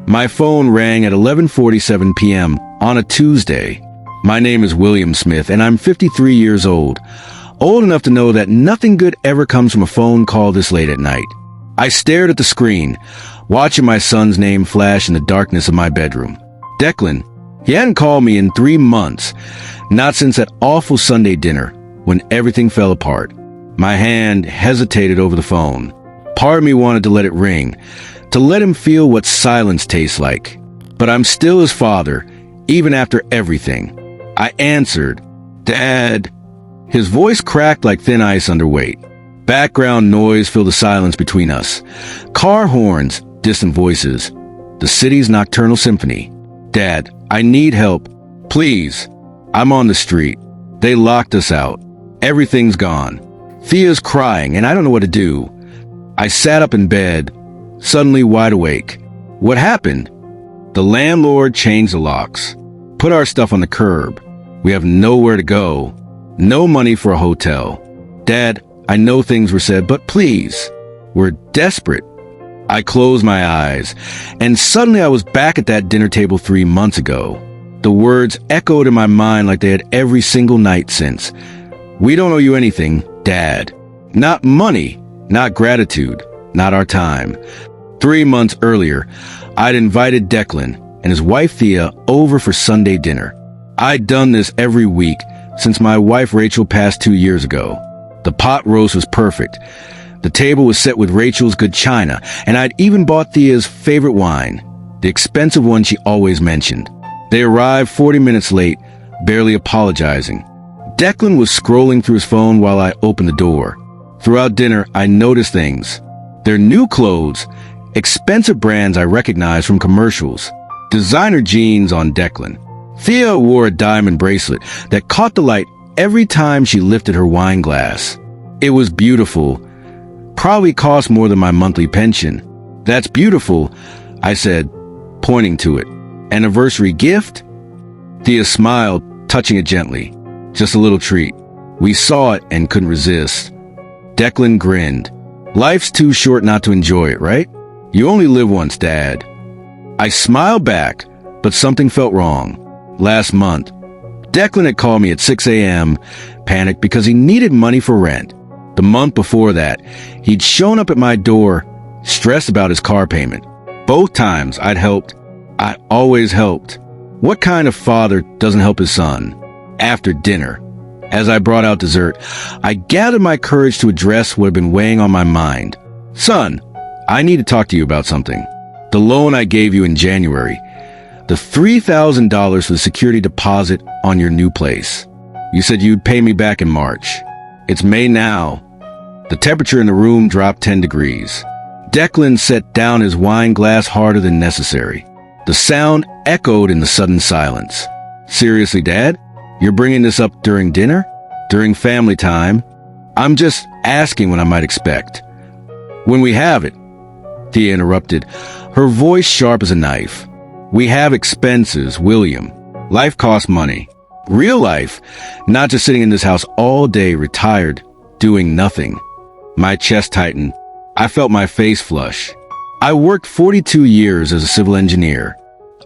My phone rang at 11:47 p.m. on a Tuesday. My name is William Smith, and I'm 53 years old. Old enough to know that nothing good ever comes from a phone call this late at night. I stared at the screen, watching my son's name flash in the darkness of my bedroom. Declan. He hadn't called me in 3 months, not since that awful Sunday dinner when everything fell apart. My hand hesitated over the phone. Part of me wanted to let it ring, to let him feel what silence tastes like. But I'm still his father, even after everything. I answered, "Dad." His voice cracked like thin ice under weight. Background noise filled the silence between us. Car horns, distant voices. The city's nocturnal symphony. "Dad, I need help. Please. I'm on the street. They locked us out. Everything's gone. Thea's crying, and I don't know what to do." I sat up in bed, suddenly wide awake. What happened? The landlord changed the locks, put our stuff on the curb. We have nowhere to go. No money for a hotel. "Dad, I know things were said, but please. We're desperate." I closed my eyes, and suddenly I was back at that dinner table 3 months ago. The words echoed in my mind like they had every single night since. "We don't owe you anything, Dad. Not money, not gratitude, not our time." 3 months earlier, I'd invited Declan and his wife Thea over for Sunday dinner. I'd done this every week since my wife Rachel passed 2 years ago. The pot roast was perfect. The table was set with Rachel's good china, and I'd even bought Thea's favorite wine, the expensive one she always mentioned. They arrived 40 minutes late, barely apologizing. Declan was scrolling through his phone while I opened the door. Throughout dinner, I noticed things. Their new clothes, expensive brands I recognized from commercials, designer jeans on Declan. Thea wore a diamond bracelet that caught the light every time she lifted her wine glass. It was beautiful. Probably cost more than my monthly pension. "That's beautiful," I said, pointing to it. "Anniversary gift?" Thea smiled, touching it gently. "Just a little treat." We saw it and couldn't resist. Declan grinned. "Life's too short not to enjoy it, right? You only live once, Dad." I smiled back, but something felt wrong. Last month, Declan had called me at 6 a.m., panicked because he needed money for rent. The month before that, he'd shown up at my door, stressed about his car payment. Both times I'd helped. I always helped. What kind of father doesn't help his son? After dinner, as I brought out dessert, I gathered my courage to address what had been weighing on my mind. "Son, I need to talk to you about something. The loan I gave you in January. The $3,000 for the security deposit on your new place. You said you'd pay me back in March. It's May now." The temperature in the room dropped 10 degrees. Declan set down his wine glass harder than necessary. The sound echoed in the sudden silence. "Seriously, Dad? You're bringing this up during dinner? During family time? I'm just asking what I might expect." "When we have it," Thea interrupted, her voice sharp as a knife. "We have expenses, William. Life costs money. Real life, not just sitting in this house all day, retired, doing nothing." My chest tightened. I felt my face flush. I worked 42 years as a civil engineer.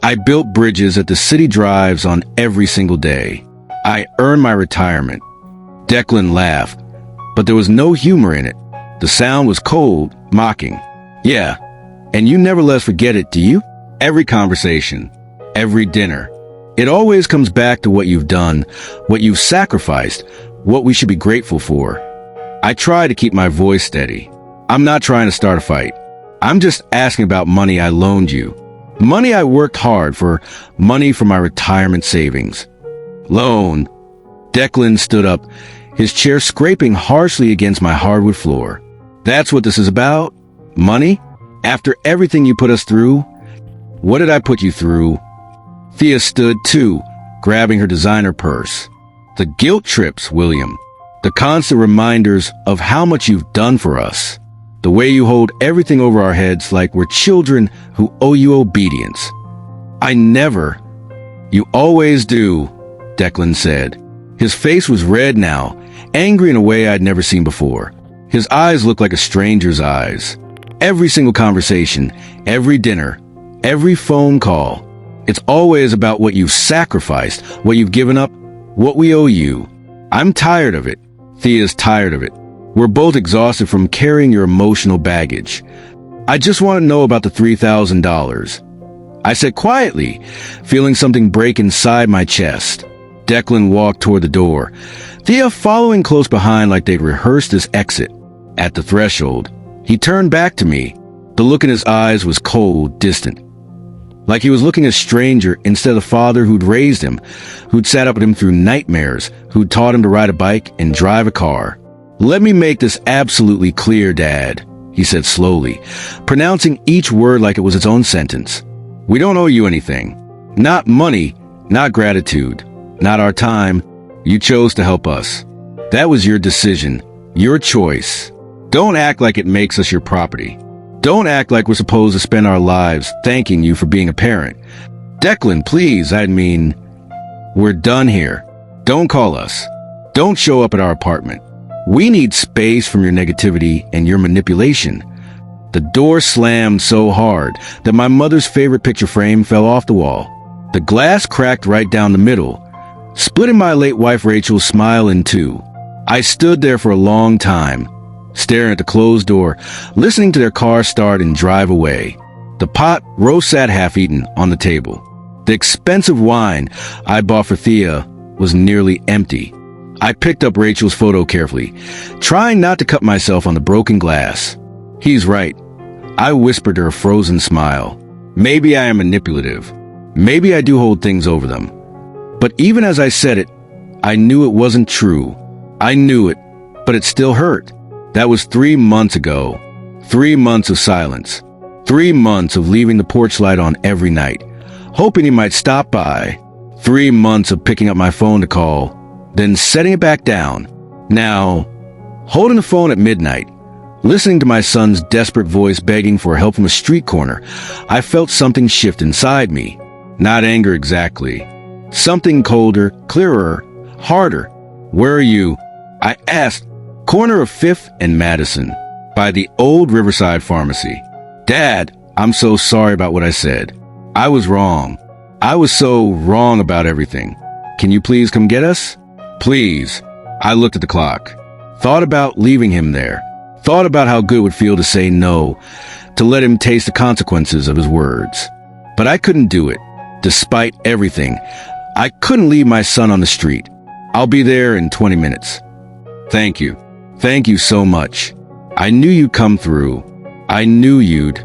I built bridges that the city drives on every single day. I earned my retirement. Declan laughed, but there was no humor in it. The sound was cold, mocking. "Yeah, and you never let us forget it, do you? Every conversation, every dinner. It always comes back to what you've done, what you've sacrificed, what we should be grateful for." I try to keep my voice steady. "I'm not trying to start a fight. I'm just asking about money I loaned you. Money I worked hard for, money from my retirement savings." "Loan?" Declan stood up, his chair scraping harshly against my hardwood floor. "That's what this is about? Money? After everything you put us through?" "What did I put you through?" Thea stood too, grabbing her designer purse. "The guilt trips, William. The constant reminders of how much you've done for us. The way you hold everything over our heads like we're children who owe you obedience." "I never." "You always do," Declan said. His face was red now, angry in a way I'd never seen before. His eyes looked like a stranger's eyes. Every single conversation, every dinner, Every phone call. It's always about what you've sacrificed, what you've given up, what we owe you. I'm tired of it. Thea's tired of it. We're both exhausted from carrying your emotional baggage. I just want to know about the $3,000. I said quietly, feeling something break inside my chest. Declan walked toward the door, Thea following close behind like they'd rehearsed his exit. At the threshold, he turned back to me. The look in his eyes was cold, distant. Like he was looking at a stranger instead of the father who'd raised him, who'd sat up with him through nightmares, who'd taught him to ride a bike and drive a car. "Let me make this absolutely clear, Dad," he said slowly, pronouncing each word like it was its own sentence. "We don't owe you anything. Not money, not gratitude, not our time. You chose to help us. That was your decision, your choice. Don't act like it makes us your property. Don't act like we're supposed to spend our lives thanking you for being a parent. Declan, please, we're done here. Don't call us. Don't show up at our apartment. We need space from your negativity and your manipulation." The door slammed so hard that my mother's favorite picture frame fell off the wall. The glass cracked right down the middle, splitting my late wife Rachel's smile in two. I stood there for a long time, staring at the closed door, listening to their car start and drive away. The pot roast sat half-eaten on the table. The expensive wine I bought for Thea was nearly empty. I picked up Rachel's photo carefully, trying not to cut myself on the broken glass. "He's right," I whispered her a frozen smile. "Maybe I am manipulative. Maybe I do hold things over them." But even as I said it, I knew it wasn't true. I knew it, but it still hurt. That was 3 months ago. 3 months of silence. 3 months of leaving the porch light on every night, hoping he might stop by. 3 months of picking up my phone to call, then setting it back down. Now, holding the phone at midnight, listening to my son's desperate voice begging for help from a street corner, I felt something shift inside me. Not anger exactly. Something colder, clearer, harder. "Where are you?" I asked. "Corner of 5th and Madison, by the old Riverside Pharmacy." "Dad, I'm so sorry about what I said. I was wrong. I was so wrong about everything. Can you please come get us? Please." I looked at the clock. Thought about leaving him there. Thought about how good it would feel to say no, to let him taste the consequences of his words. But I couldn't do it. Despite everything, I couldn't leave my son on the street. "I'll be there in 20 minutes. Thank you. Thank you so much. I knew you'd come through. I knew you'd."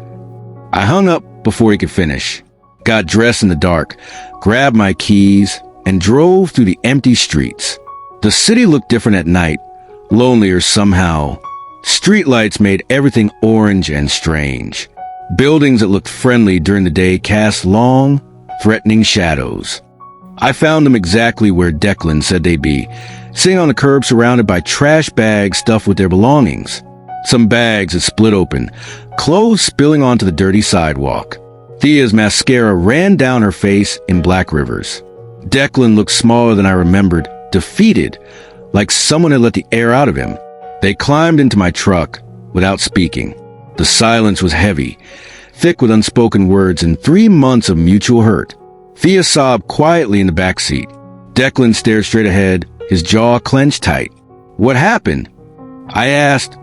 I hung up before he could finish, got dressed in the dark, grabbed my keys, and drove through the empty streets. The city looked different at night, lonelier somehow. Streetlights made everything orange and strange. Buildings that looked friendly during the day cast long, threatening shadows. I found them exactly where Declan said they'd be, sitting on the curb surrounded by trash bags stuffed with their belongings. Some bags had split open, clothes spilling onto the dirty sidewalk. Thea's mascara ran down her face in black rivers. Declan looked smaller than I remembered, defeated, like someone had let the air out of him. They climbed into my truck without speaking. The silence was heavy, thick with unspoken words and 3 months of mutual hurt. Thea sobbed quietly in the back seat. Declan stared straight ahead, his jaw clenched tight. "What happened?" I asked,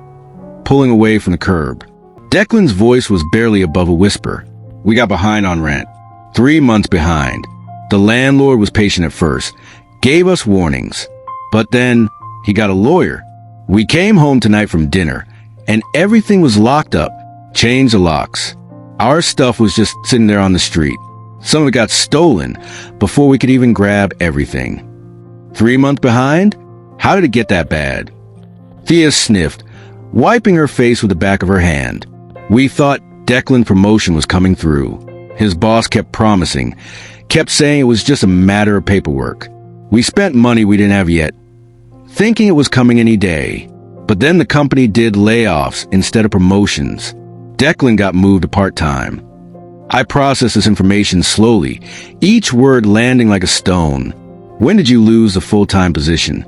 pulling away from the curb. Declan's voice was barely above a whisper. "We got behind on rent. 3 months behind. The landlord was patient at first, gave us warnings. But then he got a lawyer. We came home tonight from dinner, and everything was locked up. Changed the locks. Our stuff was just sitting there on the street. Some of it got stolen before we could even grab everything." 3 months behind? How did it get that bad? Thea sniffed, wiping her face with the back of her hand. "We thought Declan's promotion was coming through. His boss kept promising, kept saying it was just a matter of paperwork. We spent money we didn't have yet, thinking it was coming any day. But then the company did layoffs instead of promotions. Declan got moved to part-time." I processed this information slowly, each word landing like a stone. "When did you lose the full-time position?"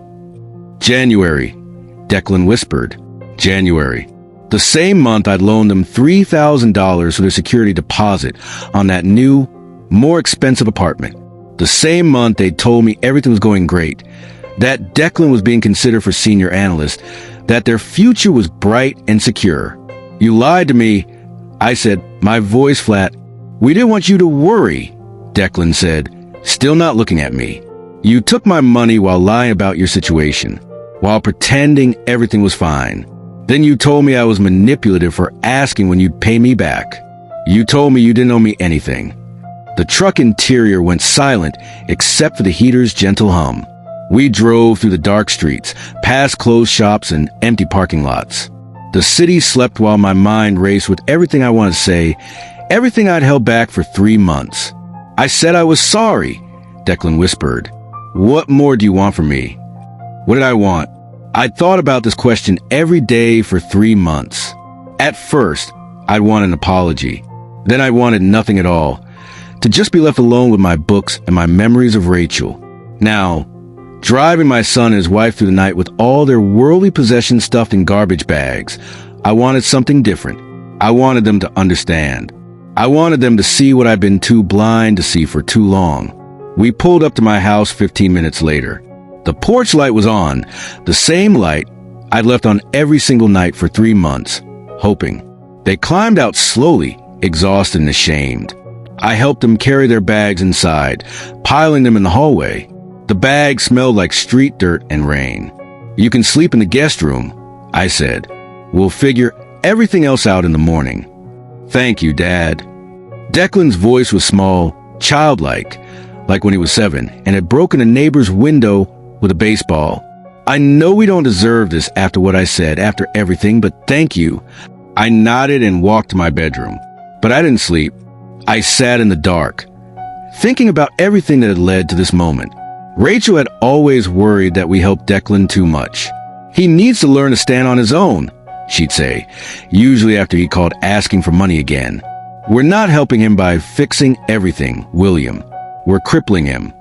"January," Declan whispered. "January." The same month I'd loaned them $3,000 for their security deposit on that new, more expensive apartment. The same month they'd told me everything was going great, that Declan was being considered for senior analyst, that their future was bright and secure. You lied to me, I said, my voice flat. We didn't want you to worry, Declan said, still not looking at me. You took my money while lying about your situation, while pretending everything was fine. Then you told me I was manipulative for asking when you'd pay me back. You told me you didn't owe me anything. The truck interior went silent except for the heater's gentle hum. We drove through the dark streets, past closed shops and empty parking lots. The city slept while my mind raced with everything I wanted to say, everything I'd held back for 3 months. I said I was sorry, Declan whispered. What more do you want from me? What did I want? I'd thought about this question every day for 3 months. At first, I'd want an apology. Then I wanted nothing at all. To just be left alone with my books and my memories of Rachel. Now, driving my son and his wife through the night with all their worldly possessions stuffed in garbage bags, I wanted something different. I wanted them to understand. I wanted them to see what I'd been too blind to see for too long. We pulled up to my house 15 minutes later. The porch light was on, the same light I'd left on every single night for 3 months, hoping. They climbed out slowly, exhausted and ashamed. I helped them carry their bags inside, piling them in the hallway. The bags smelled like street dirt and rain. You can sleep in the guest room, I said. We'll figure everything else out in the morning. Thank you, Dad. Declan's voice was small, childlike, like when he was 7, and had broken a neighbor's window with a baseball. I know we don't deserve this after what I said, after everything, but thank you. I nodded and walked to my bedroom. But I didn't sleep. I sat in the dark, thinking about everything that had led to this moment. Rachel had always worried that we helped Declan too much. He needs to learn to stand on his own, she'd say, usually after he called asking for money again. We're not helping him by fixing everything, William. We're crippling him.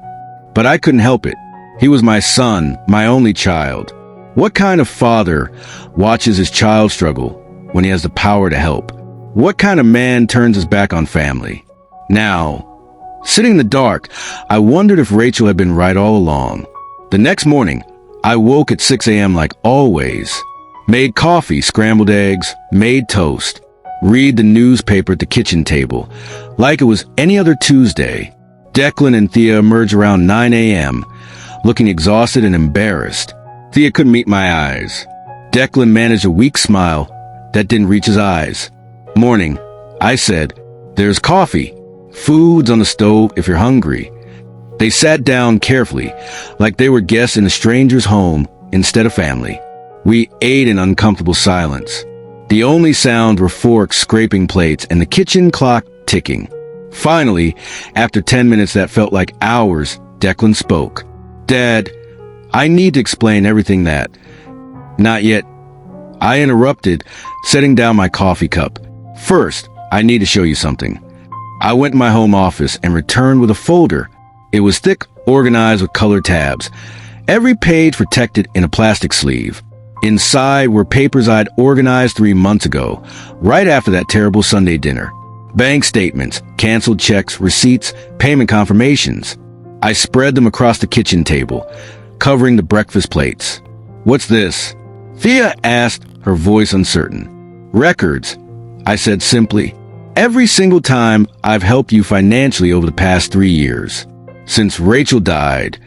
But I couldn't help it. He was my son, my only child. What kind of father watches his child struggle when he has the power to help? What kind of man turns his back on family? Now, sitting in the dark, I wondered if Rachel had been right all along. The next morning, I woke at 6 a.m. like always. Made coffee, scrambled eggs, made toast. Read the newspaper at the kitchen table, like it was any other Tuesday. Declan and Thea emerged around 9 a.m., looking exhausted and embarrassed. Thea couldn't meet my eyes. Declan managed a weak smile that didn't reach his eyes. Morning, I said, there's coffee. Food's on the stove if you're hungry. They sat down carefully, like they were guests in a stranger's home instead of family. We ate in uncomfortable silence. The only sound were forks scraping plates and the kitchen clock ticking. Finally, after 10 minutes that felt like hours, Declan spoke. Dad, I need to explain everything that... Not yet. I interrupted, setting down my coffee cup. First, I need to show you something. I went to my home office and returned with a folder. It was thick, organized with colored tabs, every page protected in a plastic sleeve. Inside were papers I'd organized 3 months ago, right after that terrible Sunday dinner. Bank statements, canceled checks, receipts, payment confirmations. I spread them across the kitchen table, covering the breakfast plates. What's this? Thea asked, her voice uncertain. Records, I said simply. Every single time I've helped you financially over the past 3 years. Since Rachel died,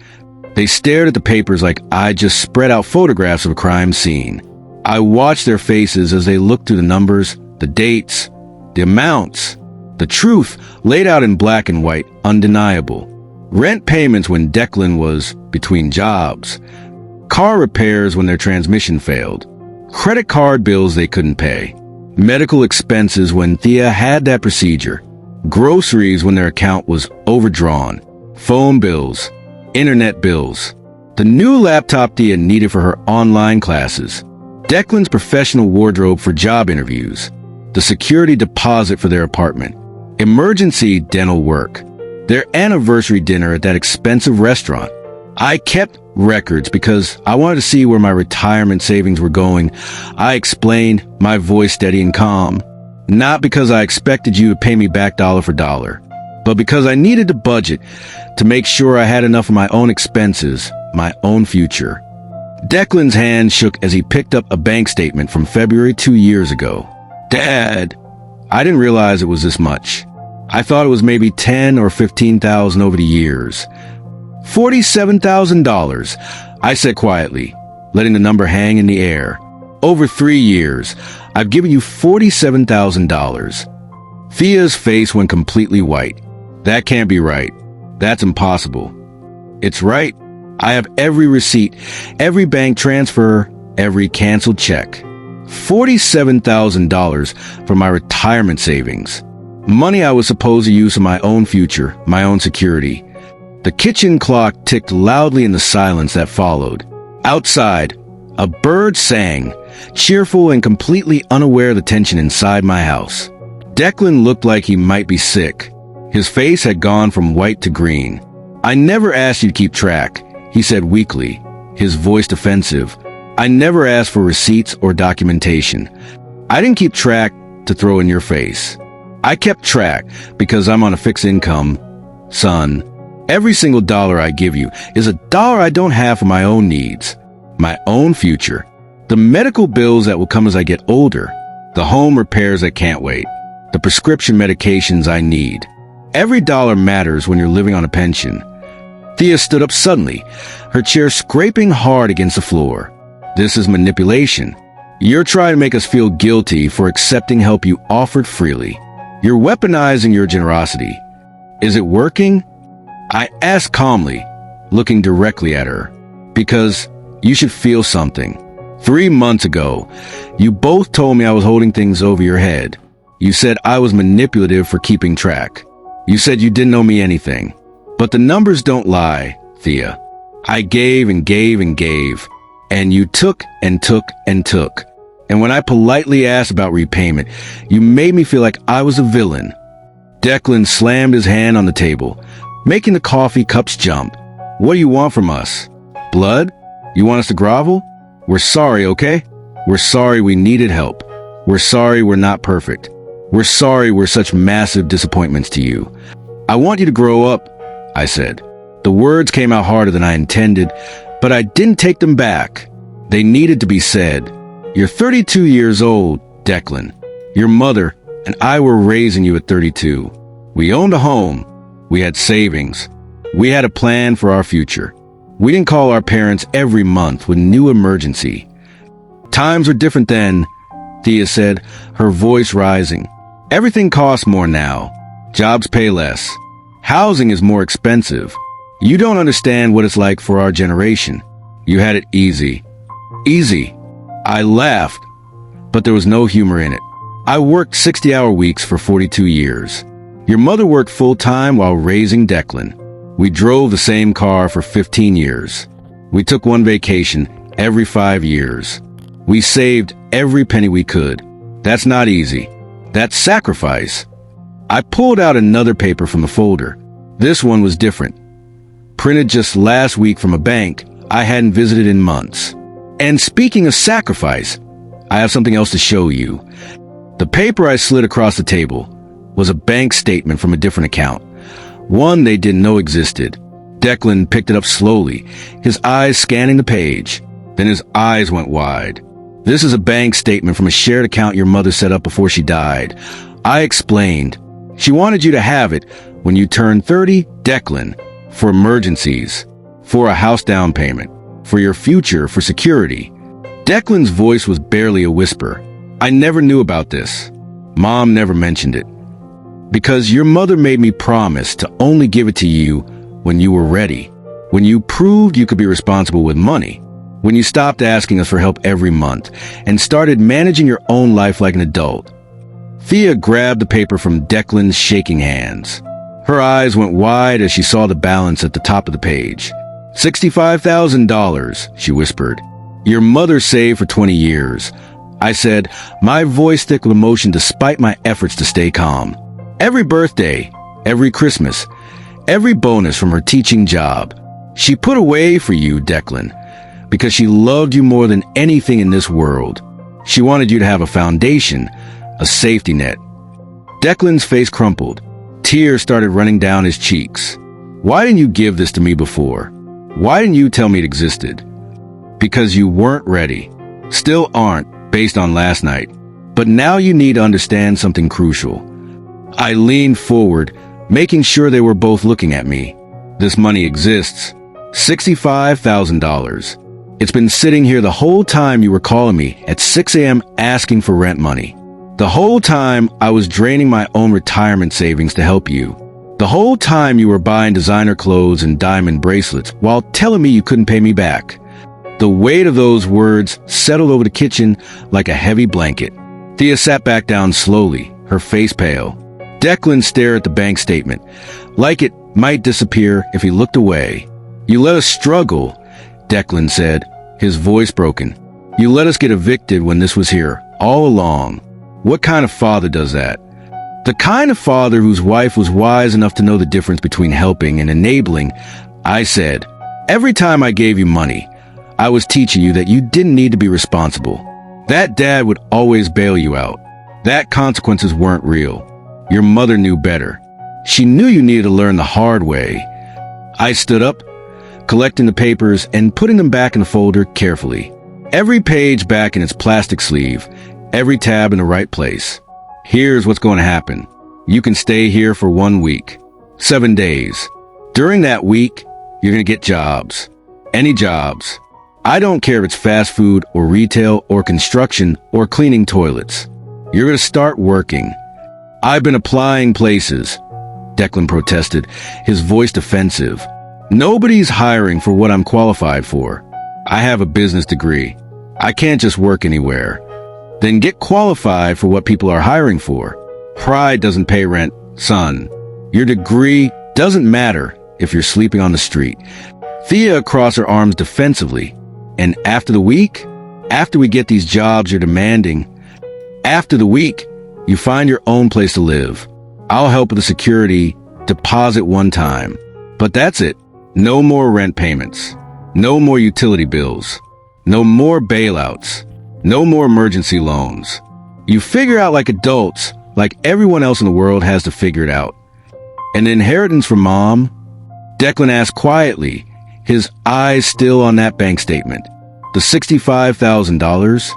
they stared at the papers like I just spread out photographs of a crime scene. I watched their faces as they looked through the numbers, the dates, the amounts, the truth laid out in black and white, undeniable. Rent payments when Declan was between jobs. Car repairs when their transmission failed. Credit card bills they couldn't pay. Medical expenses when Thea had that procedure. Groceries when their account was overdrawn. Phone bills. Internet bills. The new laptop Thea needed for her online classes. Declan's professional wardrobe for job interviews. The security deposit for their apartment. Emergency dental work. Their anniversary dinner at that expensive restaurant. I kept records, because I wanted to see where my retirement savings were going. I explained, my voice steady and calm. Not because I expected you to pay me back dollar for dollar, but because I needed to budget to make sure I had enough of my own expenses, my own future. Declan's hand shook as he picked up a bank statement from February 2 years ago. Dad, I didn't realize it was this much. I thought it was maybe 10 or 15,000 over the years. $47,000, I said quietly, letting the number hang in the air. Over 3 years, I've given you $47,000. Thea's face went completely white. That can't be right. That's impossible. It's right. I have every receipt, every bank transfer, every canceled check. $47,000 from my retirement savings. Money I was supposed to use for my own future, my own security. The kitchen clock ticked loudly in the silence that followed. Outside, a bird sang, cheerful and completely unaware of the tension inside my house. Declan looked like he might be sick. His face had gone from white to green. I never asked you to keep track, he said weakly, his voice defensive. I never asked for receipts or documentation. I didn't keep track to throw in your face. I kept track because I'm on a fixed income. Son, every single dollar I give you is a dollar I don't have for my own needs, my own future, the medical bills that will come as I get older, the home repairs that can't wait, the prescription medications I need. Every dollar matters when you're living on a pension. Thea stood up suddenly, her chair scraping hard against the floor. This is manipulation. You're trying to make us feel guilty for accepting help you offered freely. You're weaponizing your generosity. Is it working? I asked calmly, looking directly at her. Because you should feel something. 3 months ago, you both told me I was holding things over your head. You said I was manipulative for keeping track. You said you didn't owe me anything. But the numbers don't lie, Thea. I gave and gave and gave. And you took and took and took. And when I politely asked about repayment, you made me feel like I was a villain. Declan slammed his hand on the table, making the coffee cups jump. What do you want from us? Blood? You want us to grovel? We're sorry, okay? We're sorry we needed help. We're sorry we're not perfect. We're sorry we're such massive disappointments to you. I want you to grow up, I said. The words came out harder than I intended, but I didn't take them back. They needed to be said. You're 32 years old, Declan. Your mother and I were raising you at 32. We owned a home. We had savings. We had a plan for our future. We didn't call our parents every month with new emergency. Times were different then, Thea said, her voice rising. Everything costs more now. Jobs pay less. Housing is more expensive. You don't understand what it's like for our generation. You had it easy. Easy. I laughed, but there was no humor in it. I worked 60-hour weeks for 42 years. Your mother worked full-time while raising Declan. We drove the same car for 15 years. We took one vacation every 5 years. We saved every penny we could. That's not easy. That's sacrifice. I pulled out another paper from the folder. This one was different. Printed just last week from a bank I hadn't visited in months. And speaking of sacrifice, I have something else to show you. The paper I slid across the table was a bank statement from a different account. One they didn't know existed. Declan picked it up slowly, his eyes scanning the page. Then his eyes went wide. This is a bank statement from a shared account your mother set up before she died. I explained. She wanted you to have it when you turned 30, Declan, for emergencies, for a house down payment, for your future, for security. Declan's voice was barely a whisper. I never knew about this. Mom never mentioned it. Because your mother made me promise to only give it to you when you were ready, when you proved you could be responsible with money, when you stopped asking us for help every month and started managing your own life like an adult. Thea grabbed the paper from Declan's shaking hands. Her eyes went wide as she saw the balance at the top of the page. $65,000, she whispered. Your mother saved for 20 years. I said, my voice thick with emotion despite my efforts to stay calm. Every birthday, every Christmas, every bonus from her teaching job. She put away for you, Declan, because she loved you more than anything in this world. She wanted you to have a foundation, a safety net. Declan's face crumpled. Tears started running down his cheeks. Why didn't you give this to me before? Why didn't you tell me it existed? Because you weren't ready. Still aren't, based on last night. But now you need to understand something crucial. I leaned forward, making sure they were both looking at me. This money exists. $65,000. It's been sitting here the whole time you were calling me at 6 a.m. asking for rent money. The whole time I was draining my own retirement savings to help you. The whole time you were buying designer clothes and diamond bracelets while telling me you couldn't pay me back. The weight of those words settled over the kitchen like a heavy blanket. Thea sat back down slowly, her face pale. Declan stared at the bank statement, like it might disappear if he looked away. You let us struggle, Declan said, his voice broken. You let us get evicted when this was here, all along. What kind of father does that? The kind of father whose wife was wise enough to know the difference between helping and enabling. I said, every time I gave you money, I was teaching you that you didn't need to be responsible. That dad would always bail you out. That consequences weren't real. Your mother knew better. She knew you needed to learn the hard way. I stood up, collecting the papers and putting them back in the folder carefully. Every page back in its plastic sleeve, every tab in the right place. Here's what's going to happen. You can stay here for 1 week, 7 days. During that week, you're going to get jobs. Any jobs. I don't care if it's fast food or retail or construction or cleaning toilets. You're going to start working. I've been applying places, Declan protested, his voice defensive. Nobody's hiring for what I'm qualified for. I have a business degree. I can't just work anywhere. Then get qualified for what people are hiring for. Pride doesn't pay rent, son. Your degree doesn't matter if you're sleeping on the street. Thea crossed her arms defensively. And after the week, after we get these jobs you're demanding, after the week, you find your own place to live. I'll help with the security deposit one time. But that's it. No more rent payments. No more utility bills. No more bailouts. No more emergency loans. You figure out like adults, like everyone else in the world has to figure it out. An inheritance from Mom? Declan asked quietly, his eyes still on that bank statement. The $65,000?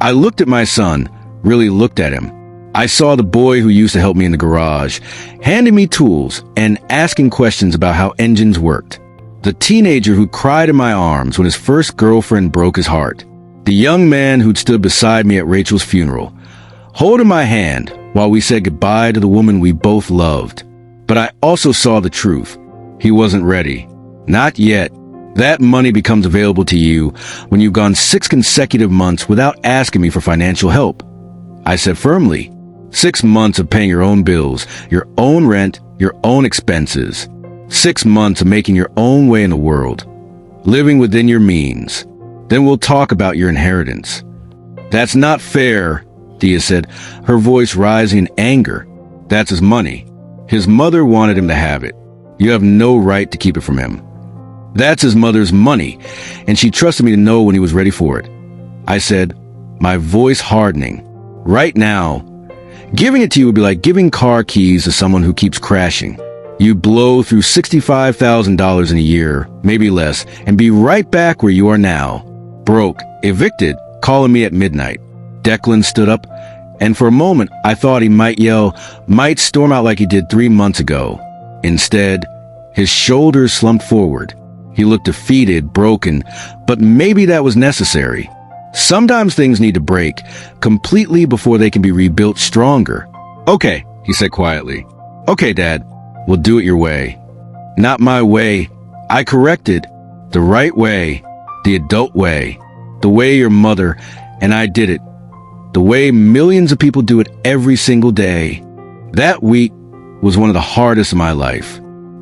I looked at my son, really looked at him. I saw the boy who used to help me in the garage, handing me tools and asking questions about how engines worked. The teenager who cried in my arms when his first girlfriend broke his heart. The young man who'd stood beside me at Rachel's funeral, holding my hand while we said goodbye to the woman we both loved. But I also saw the truth. He wasn't ready. Not yet. That money becomes available to you when you've gone 6 consecutive months without asking me for financial help. I said firmly, 6 months of paying your own bills, your own rent, your own expenses. 6 months of making your own way in the world, living within your means. Then we'll talk about your inheritance. That's not fair, Thea said, her voice rising in anger. That's his money. His mother wanted him to have it. You have no right to keep it from him. That's his mother's money, and she trusted me to know when he was ready for it. I said, my voice hardening. Right now, giving it to you would be like giving car keys to someone who keeps crashing. You blow through $65,000 in a year, maybe less, and be right back where you are now. Broke, evicted, calling me at midnight. Declan stood up, and for a moment I thought he might yell, might storm out like he did 3 months ago. Instead, his shoulders slumped forward. He looked defeated, broken, but maybe that was necessary. Sometimes things need to break completely before they can be rebuilt stronger. Okay, he said quietly. Okay, Dad, we'll do it your way. Not my way. I corrected. The right way. The adult way. The way your mother and I did it. The way millions of people do it every single day. That week was one of the hardest of my life.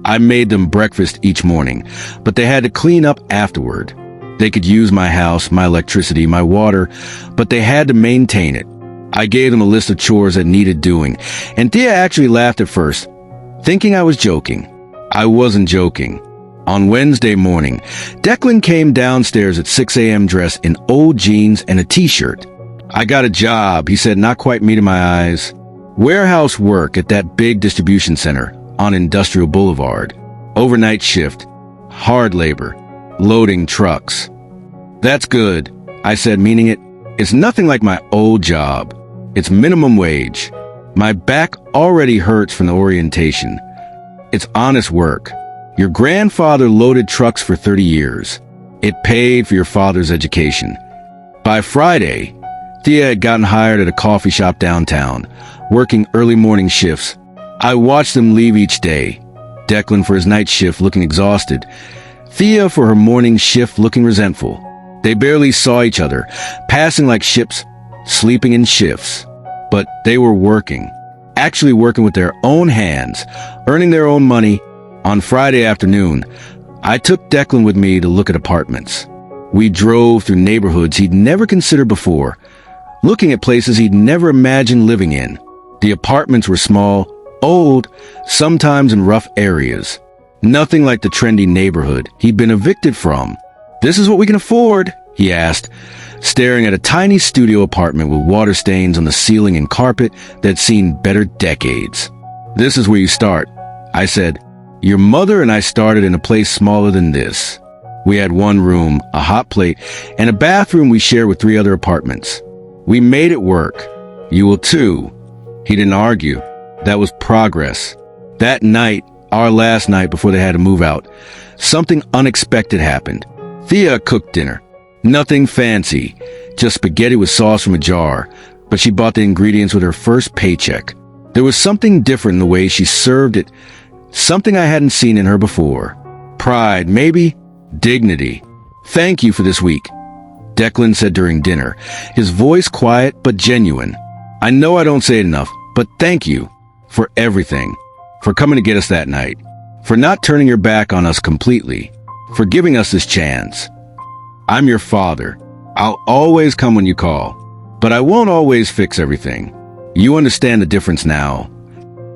I made them breakfast each morning, but they had to clean up afterward. They could use my house, my electricity, my water, but they had to maintain it. I gave them a list of chores that needed doing, and Thea actually laughed at first, thinking I was joking. I wasn't joking. On Wednesday morning, Declan came downstairs at 6 a.m. dressed in old jeans and a t-shirt. "I got a job," he said, not quite meeting my eyes. "Warehouse work at that big distribution center on Industrial Boulevard. Overnight shift. Hard labor. Loading trucks." "That's good," I said, meaning it. "It's nothing like my old job. It's minimum wage. My back already hurts from the orientation. It's honest work. Your grandfather loaded trucks for 30 years. It paid for your father's education." By Friday, Thea had gotten hired at a coffee shop downtown, working early morning shifts. I watched them leave each day. Declan for his night shift looking exhausted. Thea for her morning shift looking resentful. They barely saw each other, passing like ships, sleeping in shifts. But they were working, actually working with their own hands, earning their own money. On Friday afternoon, I took Declan with me to look at apartments. We drove through neighborhoods he'd never considered before, looking at places he'd never imagined living in. The apartments were small, old, sometimes in rough areas. Nothing like the trendy neighborhood he'd been evicted from. "This is what we can afford?" he asked, staring at a tiny studio apartment with water stains on the ceiling and carpet that'd seen better decades. "This is where you start," I said. "Your mother and I started in a place smaller than this. We had one room, a hot plate, and a bathroom we shared with 3 other apartments. We made it work. You will too." He didn't argue. That was progress. That night, our last night before they had to move out, something unexpected happened. Thea cooked dinner. Nothing fancy, just spaghetti with sauce from a jar, but she bought the ingredients with her first paycheck. There was something different in the way she served it, something I hadn't seen in her before. Pride, maybe? Dignity. "Thank you for this week," Declan said during dinner, his voice quiet but genuine. "I know I don't say it enough, but thank you for everything, for coming to get us that night, for not turning your back on us completely, for giving us this chance. I'm your father. I'll always come when you call, but I won't always fix everything. You understand the difference now."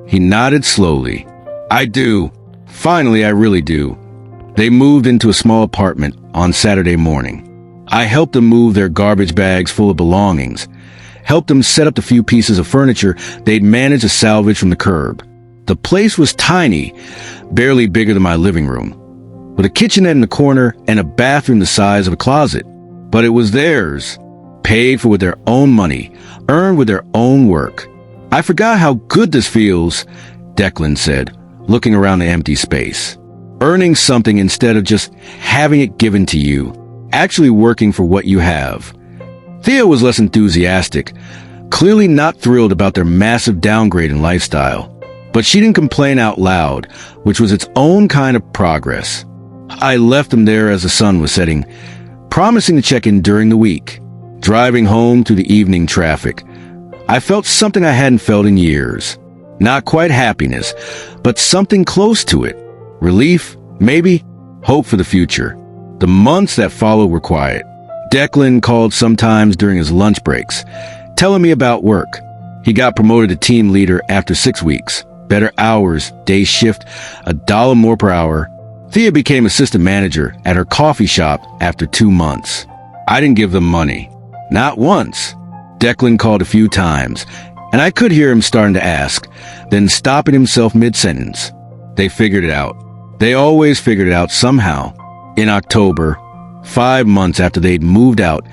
He nodded slowly. "I do. Finally, I really do." They moved into a small apartment on Saturday morning. I helped them move their garbage bags full of belongings, helped them set up the few pieces of furniture they'd managed to salvage from the curb. The place was tiny, barely bigger than my living room, with a kitchenette in the corner and a bathroom the size of a closet. But it was theirs, paid for with their own money, earned with their own work. "I forgot how good this feels," Declan said, looking around the empty space. "Earning something instead of just having it given to you, actually working for what you have." Thea was less enthusiastic, clearly not thrilled about their massive downgrade in lifestyle. But she didn't complain out loud, which was its own kind of progress. I left them there as the sun was setting, promising to check in during the week. Driving home through the evening traffic, I felt something I hadn't felt in years. Not quite happiness, but something close to it. Relief, maybe, hope for the future. The months that followed were quiet. Declan called sometimes during his lunch breaks, telling me about work. He got promoted to team leader after 6 weeks. Better hours, day shift, $1 more per hour. Thea became assistant manager at her coffee shop after 2 months. I didn't give them money. Not once. Declan called a few times, and I could hear him starting to ask, then stopping himself mid-sentence. They figured it out. They always figured it out somehow. In October, 5 months after they'd moved out,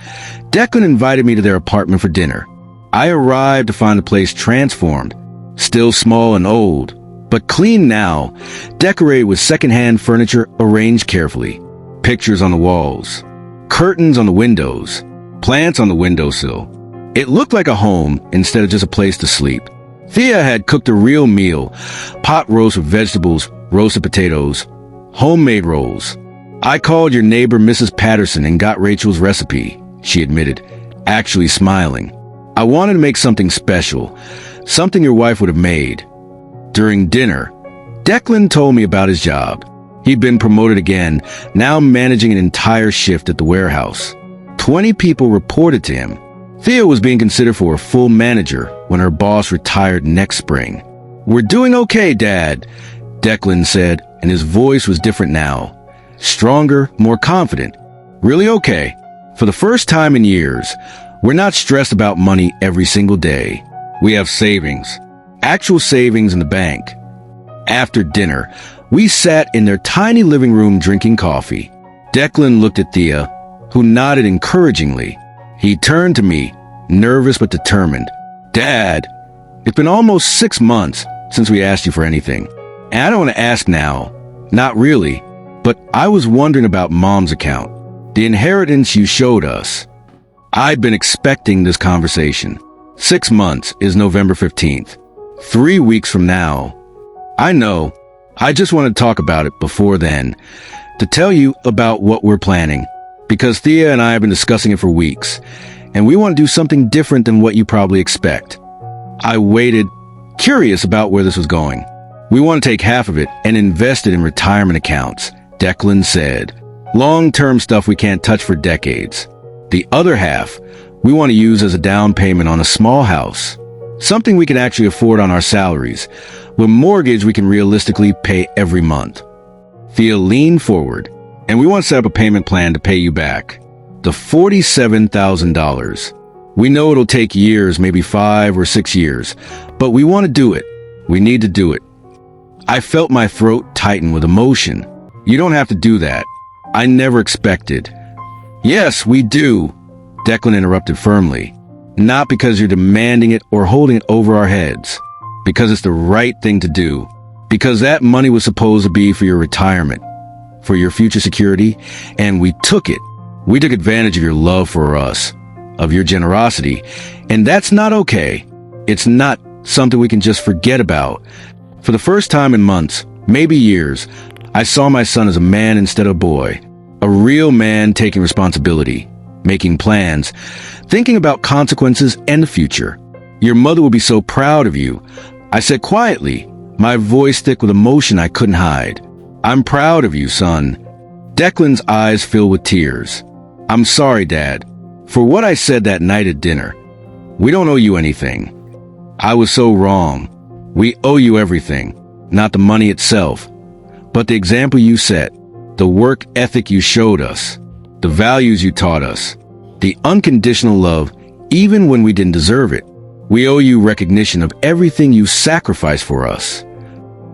Declan invited me to their apartment for dinner. I arrived to find the place transformed, still small and old, but clean now, decorated with secondhand furniture arranged carefully, pictures on the walls, curtains on the windows, plants on the windowsill. It looked like a home instead of just a place to sleep. Thea had cooked a real meal, pot roast with vegetables, roasted potatoes, homemade rolls. I called your neighbor Mrs. Patterson and got Rachel's recipe, she admitted, actually smiling. I wanted to make something special, something your wife would have made. During dinner, Declan told me about his job. He'd been promoted again, now managing an entire shift at the warehouse. 20 people reported to him. Thea was being considered for a full manager when her boss retired next spring. "We're doing okay, Dad," Declan said, and his voice was different now. stronger, more confident. Really okay. For the first time in years, we're not stressed about money every single day. We have savings. Actual savings in the bank. After dinner, we sat in their tiny living room drinking coffee. Declan looked at Thea, who nodded encouragingly. He turned to me, nervous but determined. Dad, it's been almost 6 months since we asked you for anything. And I don't want to ask now. Not really. But I was wondering about Mom's account. The inheritance you showed us. I've been expecting this conversation. 6 months is November 15th. 3 weeks from now. I know. I just want to talk about it before then. To tell you about what we're planning. Because Thea and I have been discussing it for weeks. And we want to do something different than what you probably expect. I waited, curious about where this was going. We want to take half of it and invest it in retirement accounts, Declan said. Long-term stuff we can't touch for decades. The other half, we want to use as a down payment on a small house. Something we can actually afford on our salaries. With mortgage we can realistically pay every month. Thea leaned forward, and we want to set up a payment plan to pay you back. The $47,000. We know it'll take years, maybe 5 or 6 years, but we want to do it. We need to do it. I felt my throat tighten with emotion. You don't have to do that. I never expected. Yes, we do, Declan interrupted firmly. Not because you're demanding it or holding it over our heads. Because it's the right thing to do. Because that money was supposed to be for your retirement, for your future security, and we took it. We took advantage of your love for us, of your generosity, and that's not okay. It's not something we can just forget about. For the first time in months, maybe years, I saw my son as a man instead of a boy. A real man taking responsibility, making plans, thinking about consequences and the future. Your mother will be so proud of you, I said quietly, my voice thick with emotion I couldn't hide. I'm proud of you, son. Declan's eyes filled with tears. I'm sorry, Dad, for what I said that night at dinner. We don't owe you anything. I was so wrong. We owe you everything, not the money itself, but the example you set, the work ethic you showed us, the values you taught us, the unconditional love, even when we didn't deserve it. We owe you recognition of everything you sacrificed for us.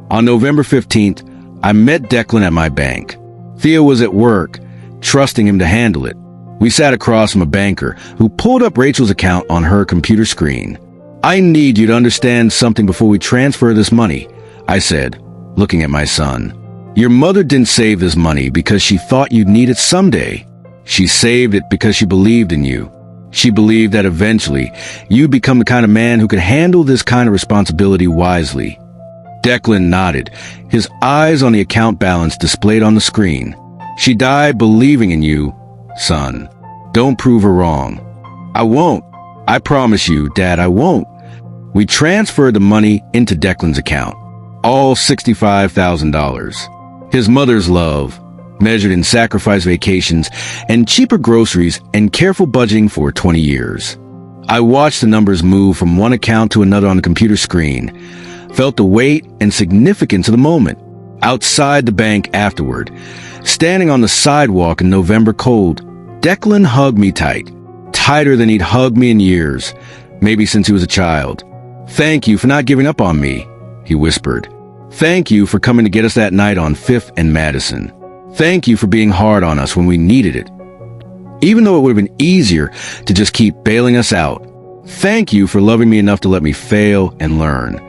On November 15th, I met Declan at my bank. Thea was at work, trusting him to handle it. We sat across from a banker who pulled up Rachel's account on her computer screen. I need you to understand something before we transfer this money, I said, looking at my son. Your mother didn't save this money because she thought you'd need it someday. She saved it because she believed in you. She believed that eventually you'd become the kind of man who could handle this kind of responsibility wisely. Declan nodded, his eyes on the account balance displayed on the screen. She died believing in you, son. Don't prove her wrong. I won't. I promise you, Dad, I won't. We transferred the money into Declan's account. All $65,000. His mother's love, measured in sacrificed vacations and cheaper groceries and careful budgeting for 20 years. I watched the numbers move from one account to another on the computer screen, felt the weight and significance of the moment. Outside the bank afterward, standing on the sidewalk in November cold, Declan hugged me tight, tighter than he'd hugged me in years, maybe since he was a child. Thank you for not giving up on me, he whispered. Thank you for coming to get us that night on 5th and Madison. Thank you for being hard on us when we needed it. Even though it would have been easier to just keep bailing us out. Thank you for loving me enough to let me fail and learn.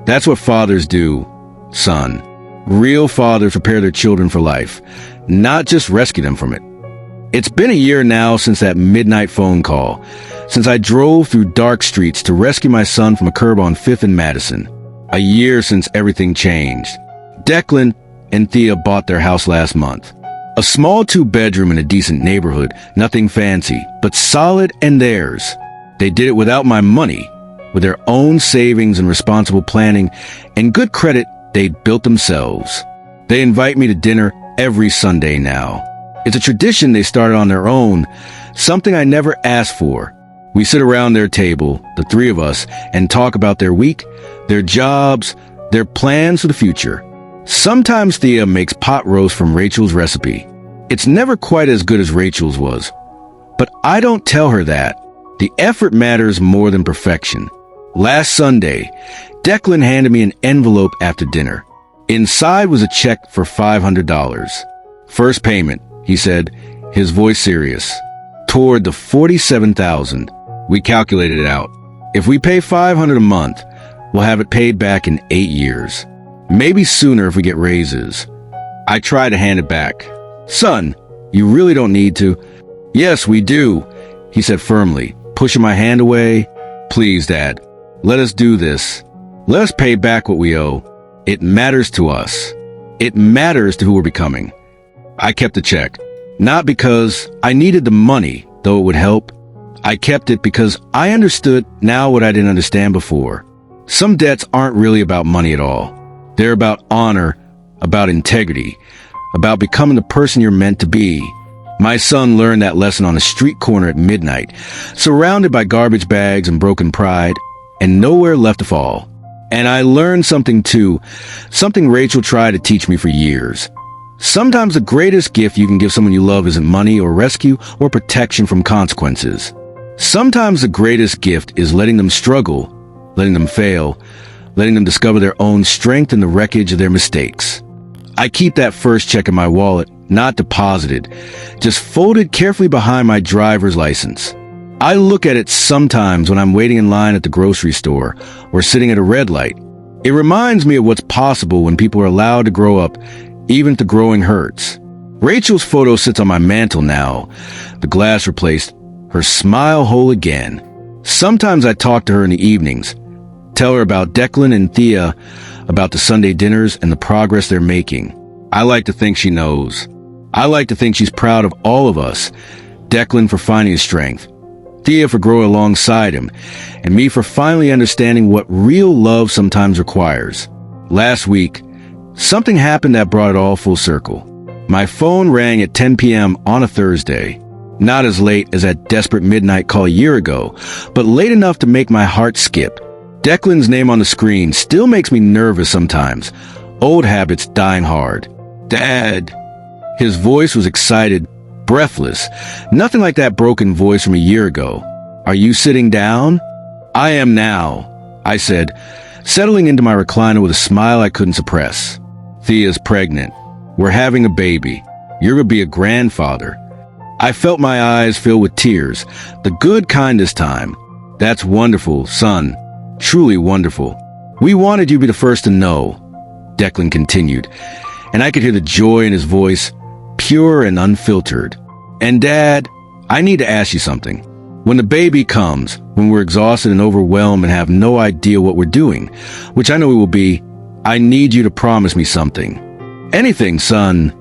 That's what fathers do, son. Real fathers prepare their children for life, not just rescue them from it. It's been a year now since that midnight phone call, since I drove through dark streets to rescue my son from a curb on 5th and Madison. A year since everything changed. Declan and Thea bought their house last month. A small 2-bedroom in a decent neighborhood, nothing fancy, but solid and theirs. They did it without my money, with their own savings and responsible planning and good credit they'd built themselves. They invite me to dinner every Sunday now. It's a tradition they started on their own, something I never asked for. We sit around their table, the three of us, and talk about their week, their jobs, their plans for the future. Sometimes Thea makes pot roast from Rachel's recipe. It's never quite as good as Rachel's was. But I don't tell her that. The effort matters more than perfection. Last Sunday, Declan handed me an envelope after dinner. Inside was a check for $500. First payment, he said, his voice serious. Toward the $47,000. We calculated it out. If we pay $500 a month, we'll have it paid back in 8 years. Maybe sooner if we get raises. I try to hand it back. Son, you really don't need to. Yes, we do, he said firmly, pushing my hand away. Please, Dad, let us do this. Let us pay back what we owe. It matters to us. It matters to who we're becoming. I kept the check. Not because I needed the money, though it would help. I kept it because I understood now what I didn't understand before. Some debts aren't really about money at all. They're about honor, about integrity, about becoming the person you're meant to be. My son learned that lesson on a street corner at midnight, surrounded by garbage bags and broken pride, and nowhere left to fall. And I learned something too, something Rachel tried to teach me for years. Sometimes the greatest gift you can give someone you love isn't money or rescue or protection from consequences. Sometimes the greatest gift is letting them struggle, letting them fail, letting them discover their own strength in the wreckage of their mistakes. I keep that first check in my wallet, not deposited, just folded carefully behind my driver's license. I look at it sometimes when I'm waiting in line at the grocery store or sitting at a red light. It reminds me of what's possible when people are allowed to grow up, even if the growing hurts. Rachel's photo sits on my mantle now, the glass replaced, her smile whole again. Sometimes I talk to her in the evenings, tell her about Declan and Thea, about the Sunday dinners and the progress they're making. I like to think she knows. I like to think she's proud of all of us, Declan for finding his strength, Thea for growing alongside him, and me for finally understanding what real love sometimes requires. Last week, something happened that brought it all full circle. My phone rang at 10 p.m. on a Thursday. Not as late as that desperate midnight call a year ago, but late enough to make my heart skip. Declan's name on the screen still makes me nervous sometimes. Old habits dying hard. Dad. His voice was excited, breathless. Nothing like that broken voice from a year ago. Are you sitting down? I am now, I said, settling into my recliner with a smile I couldn't suppress. Thea's pregnant. We're having a baby. You're gonna be a grandfather. I felt my eyes fill with tears, the good kind this time. That's wonderful, son. Truly wonderful. We wanted you to be the first to know, Declan continued, and I could hear the joy in his voice, pure and unfiltered. And Dad, I need to ask you something. When the baby comes, when we're exhausted and overwhelmed and have no idea what we're doing, which I know we will be, I need you to promise me something. Anything, son.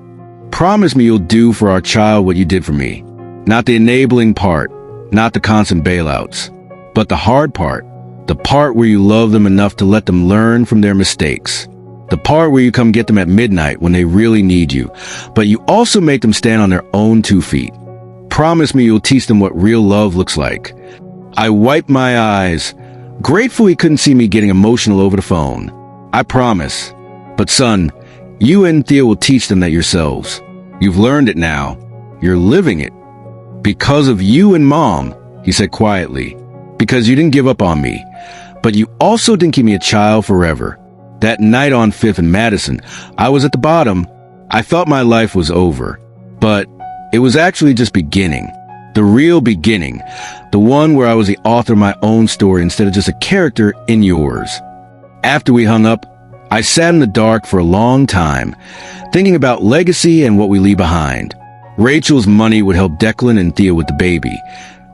Promise me you'll do for our child what you did for me. Not the enabling part, not the constant bailouts, but the hard part. The part where you love them enough to let them learn from their mistakes. The part where you come get them at midnight when they really need you, but you also make them stand on their own 2 feet. Promise me you'll teach them what real love looks like. I wiped my eyes, grateful he couldn't see me getting emotional over the phone. I promise. But son, you and Thea will teach them that yourselves. You've learned it now. You're living it. Because of you and Mom, he said quietly. Because you didn't give up on me. But you also didn't keep me a child forever. That night on 5th and Madison, I was at the bottom. I thought my life was over. But it was actually just beginning. The real beginning. The one where I was the author of my own story instead of just a character in yours. After we hung up, I sat in the dark for a long time, thinking about legacy and what we leave behind. Rachel's money would help Declan and Thea with the baby,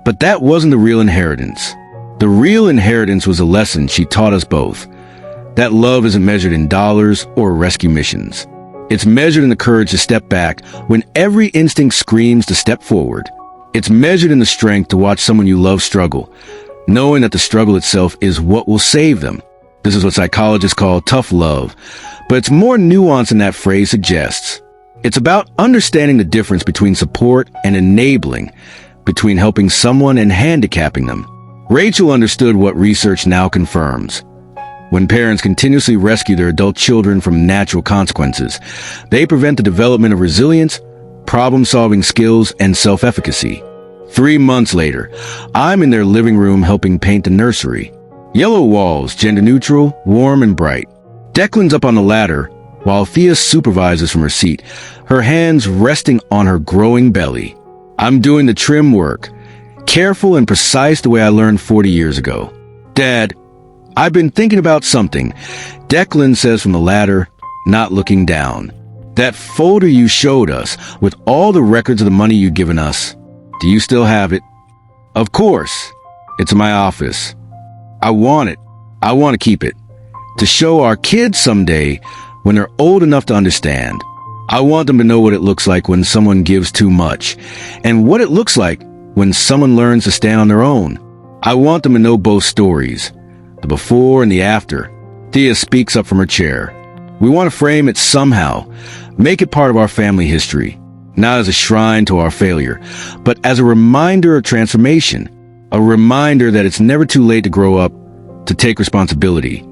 but that wasn't the real inheritance. The real inheritance was a lesson she taught us both. That love isn't measured in dollars or rescue missions. It's measured in the courage to step back when every instinct screams to step forward. It's measured in the strength to watch someone you love struggle, knowing that the struggle itself is what will save them. This is what psychologists call tough love, but it's more nuanced than that phrase suggests. It's about understanding the difference between support and enabling, between helping someone and handicapping them. Rachel understood what research now confirms. When parents continuously rescue their adult children from natural consequences, they prevent the development of resilience, problem-solving skills, and self-efficacy. 3 months later, I'm in their living room helping paint the nursery. Yellow walls, gender-neutral, warm and bright. Declan's up on the ladder, while Thea supervises from her seat, her hands resting on her growing belly. I'm doing the trim work, careful and precise the way I learned 40 years ago. Dad, I've been thinking about something, Declan says from the ladder, not looking down. That folder you showed us, with all the records of the money you'd given us, do you still have it? Of course. It's in my office. I want it. I want to keep it. To show our kids someday when they're old enough to understand. I want them to know what it looks like when someone gives too much, and what it looks like when someone learns to stand on their own. I want them to know both stories, the before and the after. Thea speaks up from her chair. We want to frame it somehow, make it part of our family history, not as a shrine to our failure, but as a reminder of transformation, a reminder that it's never too late to grow up, to take responsibility,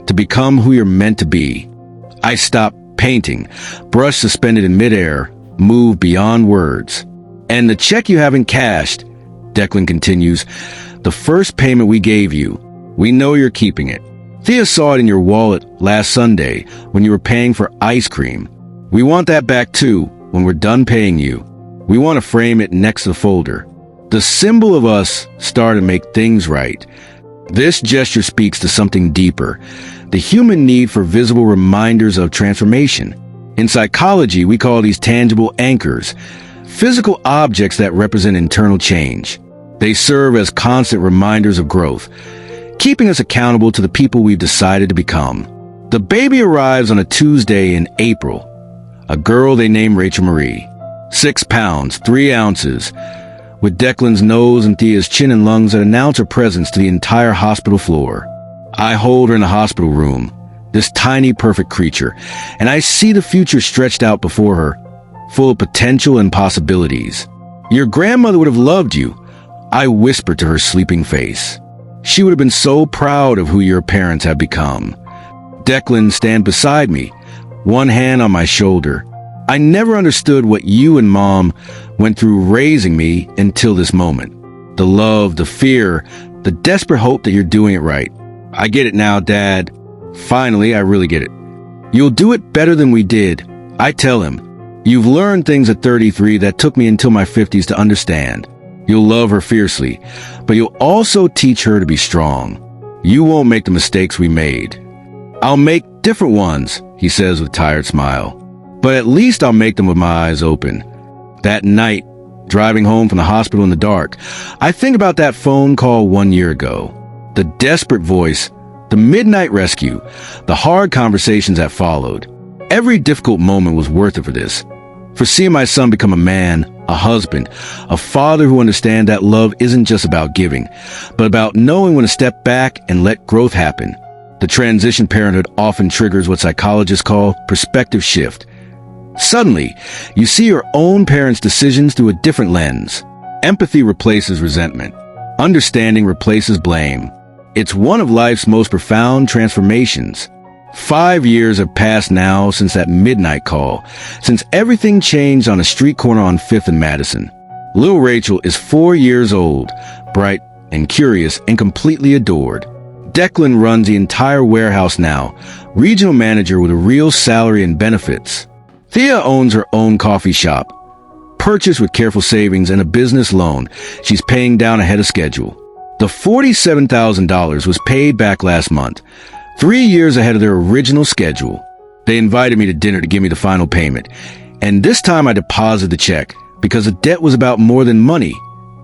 to become who you're meant to be. I stop painting, brush suspended in midair, move beyond words. And the check you haven't cashed, Declan continues, the first payment we gave you, we know you're keeping it. Thea saw it in your wallet last Sunday when you were paying for ice cream. We want that back too when we're done paying you. We want to frame it next to the folder. The symbol of us starting to make things right. This gesture speaks to something deeper, the human need for visible reminders of transformation. In psychology, we call these tangible anchors, physical objects that represent internal change. They serve as constant reminders of growth, keeping us accountable to the people we've decided to become. The baby arrives on a Tuesday in April, a girl they name Rachel Marie. 6 pounds, 3 ounces, with Declan's nose and Thea's chin and lungs that announce her presence to the entire hospital floor. I hold her in the hospital room, this tiny perfect creature, and I see the future stretched out before her, full of potential and possibilities. Your grandmother would have loved you, I whisper to her sleeping face. She would have been so proud of who your parents have become. Declan stands beside me, one hand on my shoulder. I never understood what you and Mom went through raising me until this moment. The love, the fear, the desperate hope that you're doing it right. I get it now, Dad. Finally, I really get it. You'll do it better than we did. I tell him. You've learned things at 33 that took me until my 50s to understand. You'll love her fiercely, but you'll also teach her to be strong. You won't make the mistakes we made. I'll make different ones, he says with a tired smile. But at least I'll make them with my eyes open. That night, driving home from the hospital in the dark, I think about that phone call 1 year ago. The desperate voice, the midnight rescue, the hard conversations that followed. Every difficult moment was worth it for this. For seeing my son become a man, a husband, a father who understands that love isn't just about giving, but about knowing when to step back and let growth happen. The transition parenthood often triggers what psychologists call perspective shift. Suddenly, you see your own parents' decisions through a different lens. Empathy replaces resentment. Understanding replaces blame. It's one of life's most profound transformations. 5 years have passed now since that midnight call, since everything changed on a street corner on 5th and Madison. Little Rachel is 4 years old, bright and curious and completely adored. Declan runs the entire warehouse now, regional manager with a real salary and benefits. Thea owns her own coffee shop, purchased with careful savings and a business loan she's paying down ahead of schedule. The $47,000 was paid back last month, 3 years ahead of their original schedule. They invited me to dinner to give me the final payment, and this time I deposited the check because the debt was about more than money.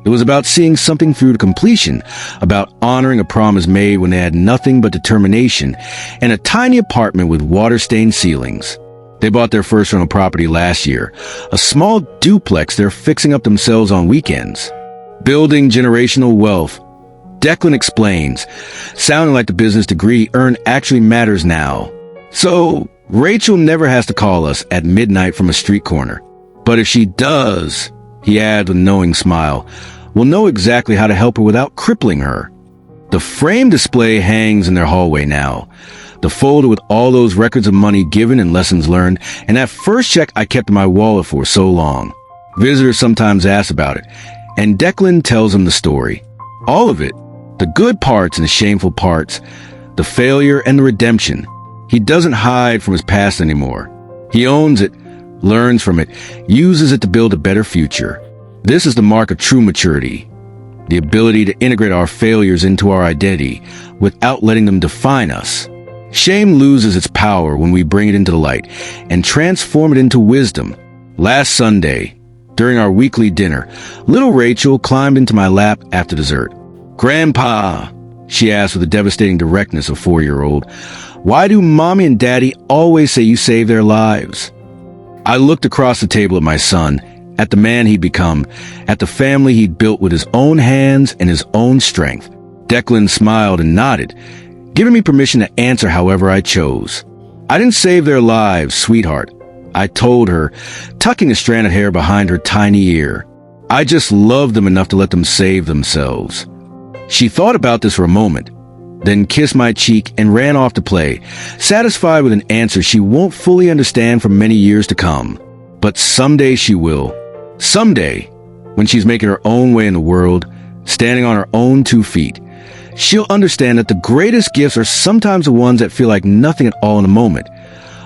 It was about seeing something through to completion, about honoring a promise made when they had nothing but determination and a tiny apartment with water-stained ceilings. They bought their first rental property last year, a small duplex they're fixing up themselves on weekends. Building generational wealth. Declan explains, sounding like the business degree earned actually matters now. So, Rachel never has to call us at midnight from a street corner. But if she does, he adds with a knowing smile, we'll know exactly how to help her without crippling her. The frame display hangs in their hallway now. The folder with all those records of money given and lessons learned, and that first check I kept in my wallet for so long. Visitors sometimes ask about it, and Declan tells them the story. All of it. The good parts and the shameful parts. The failure and the redemption. He doesn't hide from his past anymore. He owns it, learns from it, uses it to build a better future. This is the mark of true maturity. The ability to integrate our failures into our identity without letting them define us. Shame loses its power when we bring it into the light and transform it into wisdom. Last Sunday, during our weekly dinner, little Rachel climbed into my lap after dessert. "Grandpa," she asked with the devastating directness of a 4-year-old, "why do Mommy and Daddy always say you saved their lives?" I looked across the table at my son, at the man he'd become, at the family he'd built with his own hands and his own strength. Declan smiled and nodded, giving me permission to answer however I chose. "I didn't save their lives, sweetheart," I told her, tucking a strand of hair behind her tiny ear. "I just loved them enough to let them save themselves." She thought about this for a moment, then kissed my cheek and ran off to play, satisfied with an answer she won't fully understand for many years to come. But someday she will. Someday, when she's making her own way in the world, standing on her own 2 feet, she'll understand that the greatest gifts are sometimes the ones that feel like nothing at all in the moment.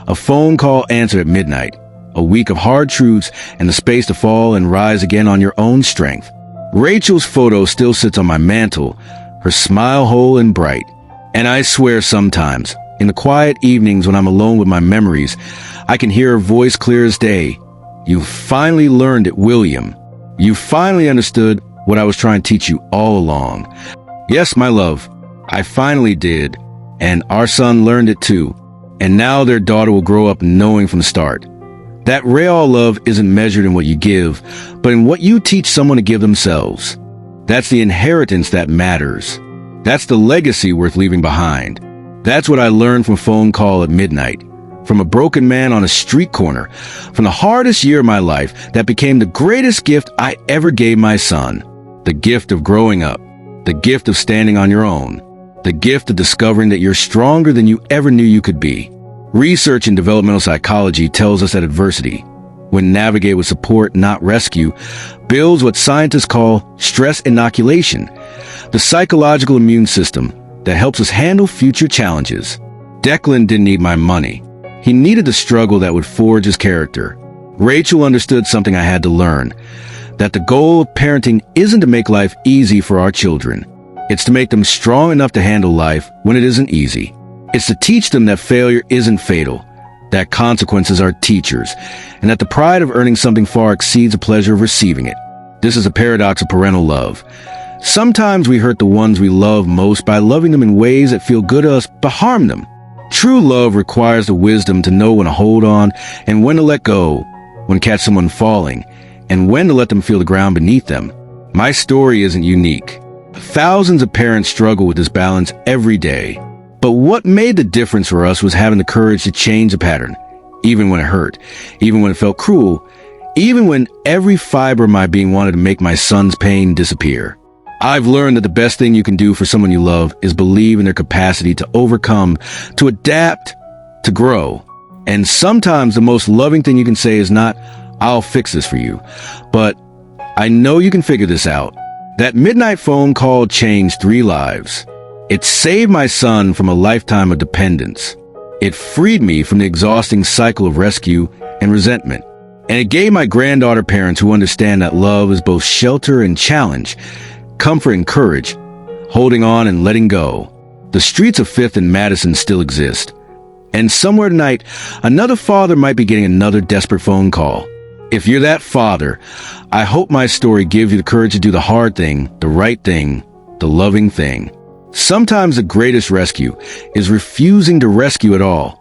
A phone call answered at midnight, a week of hard truths, and the space to fall and rise again on your own strength. Rachel's photo still sits on my mantle, her smile whole and bright. And I swear sometimes, in the quiet evenings when I'm alone with my memories, I can hear her voice clear as day. "You finally learned it, William. You finally understood what I was trying to teach you all along." Yes, my love, I finally did, and our son learned it too, and now their daughter will grow up knowing from the start. That real love isn't measured in what you give, but in what you teach someone to give themselves. That's the inheritance that matters. That's the legacy worth leaving behind. That's what I learned from a phone call at midnight, from a broken man on a street corner, from the hardest year of my life that became the greatest gift I ever gave my son. The gift of growing up. The gift of standing on your own. The gift of discovering that you're stronger than you ever knew you could be. Research in developmental psychology tells us that adversity, when navigated with support, not rescue, builds what scientists call stress inoculation, the psychological immune system that helps us handle future challenges. Declan didn't need my money. He needed the struggle that would forge his character. Rachel understood something I had to learn, that the goal of parenting isn't to make life easy for our children. It's to make them strong enough to handle life when it isn't easy. It's to teach them that failure isn't fatal, that consequences are teachers, and that the pride of earning something far exceeds the pleasure of receiving it. This is a paradox of parental love. Sometimes we hurt the ones we love most by loving them in ways that feel good to us but harm them. True love requires the wisdom to know when to hold on and when to let go, when to catch someone falling, and when to let them feel the ground beneath them. My story isn't unique. Thousands of parents struggle with this balance every day. But what made the difference for us was having the courage to change the pattern, even when it hurt, even when it felt cruel, even when every fiber of my being wanted to make my son's pain disappear. I've learned that the best thing you can do for someone you love is believe in their capacity to overcome, to adapt, to grow. And sometimes the most loving thing you can say is not, "I'll fix this for you," but "I know you can figure this out." That midnight phone call changed 3 lives. It saved my son from a lifetime of dependence. It freed me from the exhausting cycle of rescue and resentment. And it gave my granddaughter parents who understand that love is both shelter and challenge, comfort and courage, holding on and letting go. The streets of 5th and Madison still exist. And somewhere tonight, another father might be getting another desperate phone call. If you're that father, I hope my story gives you the courage to do the hard thing, the right thing, the loving thing. Sometimes the greatest rescue is refusing to rescue at all.